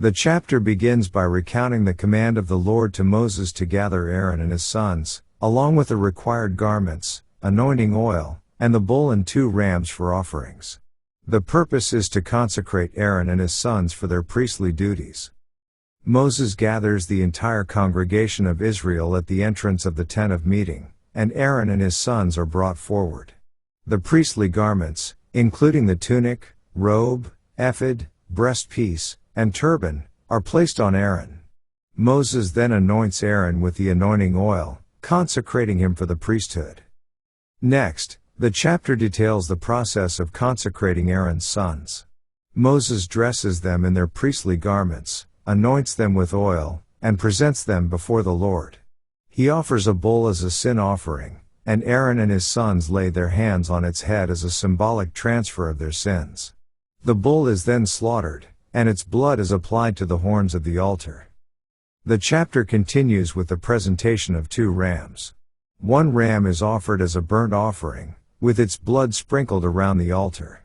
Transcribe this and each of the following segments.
The chapter begins by recounting the command of the Lord to Moses to gather Aaron and his sons, along with the required garments, anointing oil, and the bull and 2 rams for offerings. The purpose is to consecrate Aaron and his sons for their priestly duties. Moses gathers the entire congregation of Israel at the entrance of the tent of meeting, and Aaron and his sons are brought forward. The priestly garments, including the tunic, robe, ephod, breastpiece, and turban, are placed on Aaron. Moses then anoints Aaron with the anointing oil, consecrating him for the priesthood. Next, the chapter details the process of consecrating Aaron's sons. Moses dresses them in their priestly garments, anoints them with oil, and presents them before the Lord. He offers a bull as a sin offering, and Aaron and his sons lay their hands on its head as a symbolic transfer of their sins. The bull is then slaughtered, and its blood is applied to the horns of the altar. The chapter continues with the presentation of 2 rams. 1 ram is offered as a burnt offering, with its blood sprinkled around the altar.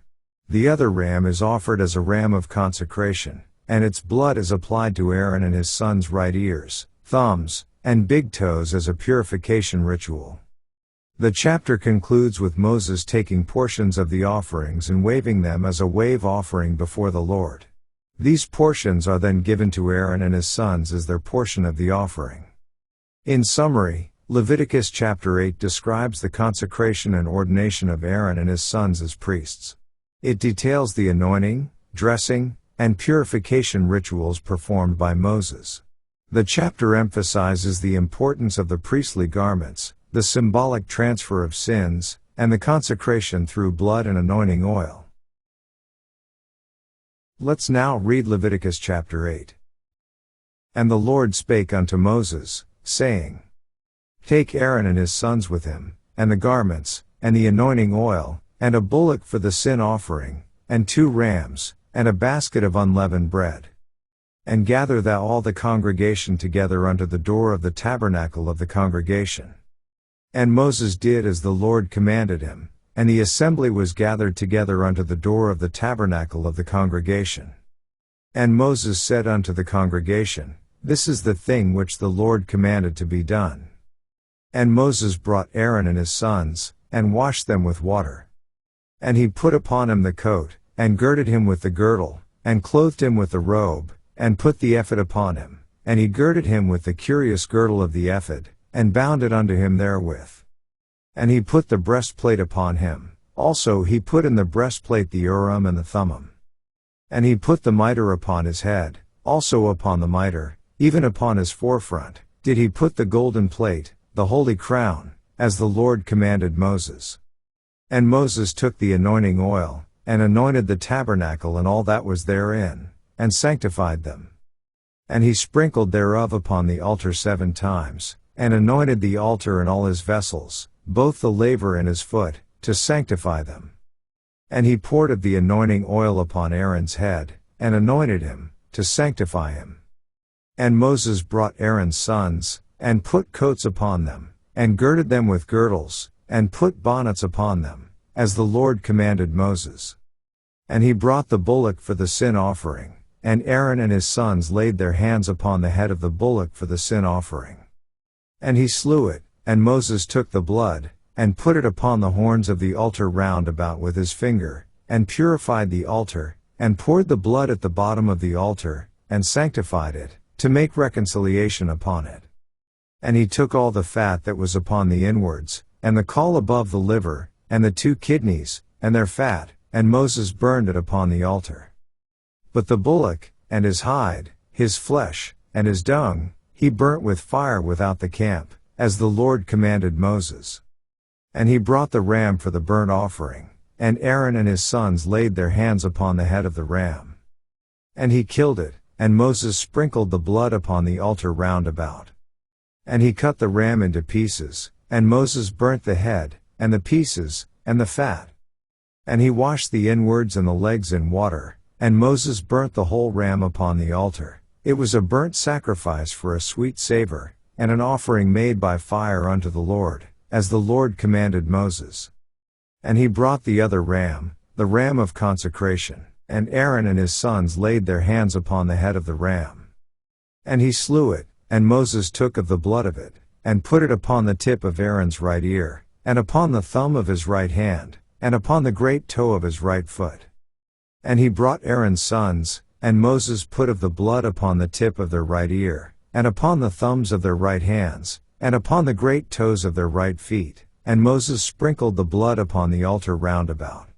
The other ram is offered as a ram of consecration, and its blood is applied to Aaron and his sons' right ears, thumbs, and big toes as a purification ritual. The chapter concludes with Moses taking portions of the offerings and waving them as a wave offering before the Lord. These portions are then given to Aaron and his sons as their portion of the offering. In summary, Leviticus Chapter 8 describes the consecration and ordination of Aaron and his sons as priests. It details the anointing, dressing, and purification rituals performed by Moses. The chapter emphasizes the importance of the priestly garments, the symbolic transfer of sins, and the consecration through blood and anointing oil. Let's now read Leviticus chapter 8. And the Lord spake unto Moses, saying, Take Aaron and his sons with him, and the garments, and the anointing oil, and a bullock for the sin offering, and 2 rams, and a basket of unleavened bread. And gather thou all the congregation together unto the door of the tabernacle of the congregation. And Moses did as the Lord commanded him, and the assembly was gathered together unto the door of the tabernacle of the congregation. And Moses said unto the congregation, This is the thing which the Lord commanded to be done. And Moses brought Aaron and his sons, and washed them with water. And he put upon him the coat, and girded him with the girdle, and clothed him with the robe, and put the ephod upon him, and he girded him with the curious girdle of the ephod, and bound it unto him therewith. And he put the breastplate upon him, also he put in the breastplate the Urim and the Thummim. And he put the mitre upon his head, also upon the mitre, even upon his forefront, did he put the golden plate, the holy crown, as the Lord commanded Moses. And Moses took the anointing oil, and anointed the tabernacle and all that was therein, and sanctified them. And he sprinkled thereof upon the altar 7 times, and anointed the altar and all his vessels, both the laver and his foot, to sanctify them. And he poured of the anointing oil upon Aaron's head, and anointed him, to sanctify him. And Moses brought Aaron's sons, and put coats upon them, and girded them with girdles, and put bonnets upon them, as the Lord commanded Moses. And he brought the bullock for the sin offering, and Aaron and his sons laid their hands upon the head of the bullock for the sin offering. And he slew it, and Moses took the blood, and put it upon the horns of the altar round about with his finger, and purified the altar, and poured the blood at the bottom of the altar, and sanctified it, to make reconciliation upon it. And he took all the fat that was upon the inwards, and the caul above the liver, and the 2 kidneys, and their fat, and Moses burned it upon the altar. But the bullock, and his hide, his flesh, and his dung, he burnt with fire without the camp, as the Lord commanded Moses. And he brought the ram for the burnt offering, and Aaron and his sons laid their hands upon the head of the ram. And he killed it, and Moses sprinkled the blood upon the altar round about. And he cut the ram into pieces, and Moses burnt the head, and the pieces, and the fat. And he washed the inwards and the legs in water, and Moses burnt the whole ram upon the altar. It was a burnt sacrifice for a sweet savor, and an offering made by fire unto the Lord, as the Lord commanded Moses. And he brought the other ram, the ram of consecration, And Aaron and his sons laid their hands upon the head of the ram. And he slew it, and Moses took of the blood of it, and put it upon the tip of Aaron's right ear, and upon the thumb of his right hand, and upon the great toe of his right foot. And he brought Aaron's sons, and Moses put of the blood upon the tip of their right ear, and upon the thumbs of their right hands, and upon the great toes of their right feet, and Moses sprinkled the blood upon the altar round about.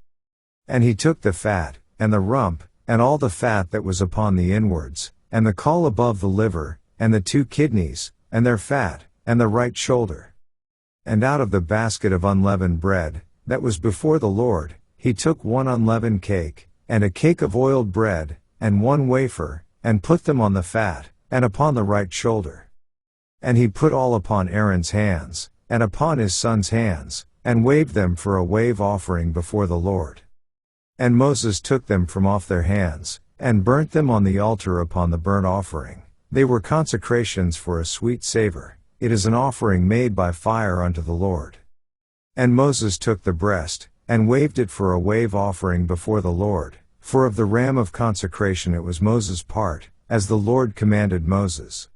And he took the fat, and the rump, and all the fat that was upon the inwards, and the caul above the liver, and the 2 kidneys, and their fat, and the right shoulder. And out of the basket of unleavened bread, that was before the Lord, he took 1 unleavened cake, and a cake of oiled bread, and 1 wafer, and put them on the fat, and upon the right shoulder. And he put all upon Aaron's hands, and upon his sons' hands, and waved them for a wave offering before the Lord. And Moses took them from off their hands, and burnt them on the altar upon the burnt offering. They were consecrations for a sweet savor. It is an offering made by fire unto the Lord. And Moses took the breast, and waved it for a wave offering before the Lord, for of the ram of consecration it was Moses' part, as the Lord commanded Moses.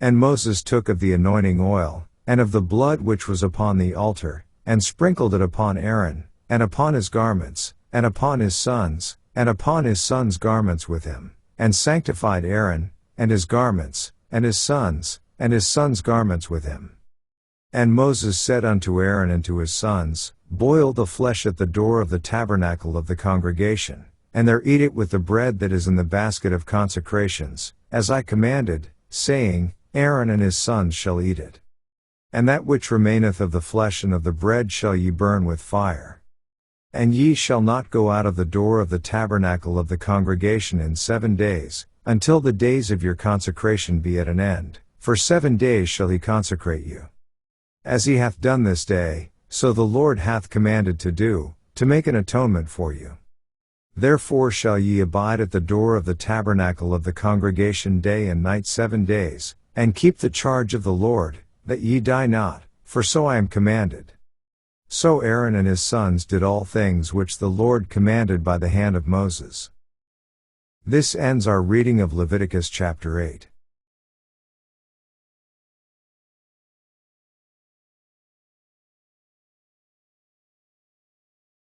And Moses took of the anointing oil, and of the blood which was upon the altar, and sprinkled it upon Aaron, and upon his garments, and upon his sons' garments with him, and sanctified Aaron, and his garments, and his sons' garments with him. And Moses said unto Aaron and to his sons, Boil the flesh at the door of the tabernacle of the congregation, and there eat it with the bread that is in the basket of consecrations, as I commanded, saying, Aaron and his sons shall eat it. And that which remaineth of the flesh and of the bread shall ye burn with fire. And ye shall not go out of the door of the tabernacle of the congregation in 7 days, until the days of your consecration be at an end, for 7 days shall he consecrate you. As he hath done this day, so the Lord hath commanded to do, to make an atonement for you. Therefore shall ye abide at the door of the tabernacle of the congregation day and night 7 days, and keep the charge of the Lord, that ye die not, for so I am commanded. So Aaron and his sons did all things which the Lord commanded by the hand of Moses. This ends our reading of Leviticus chapter 8.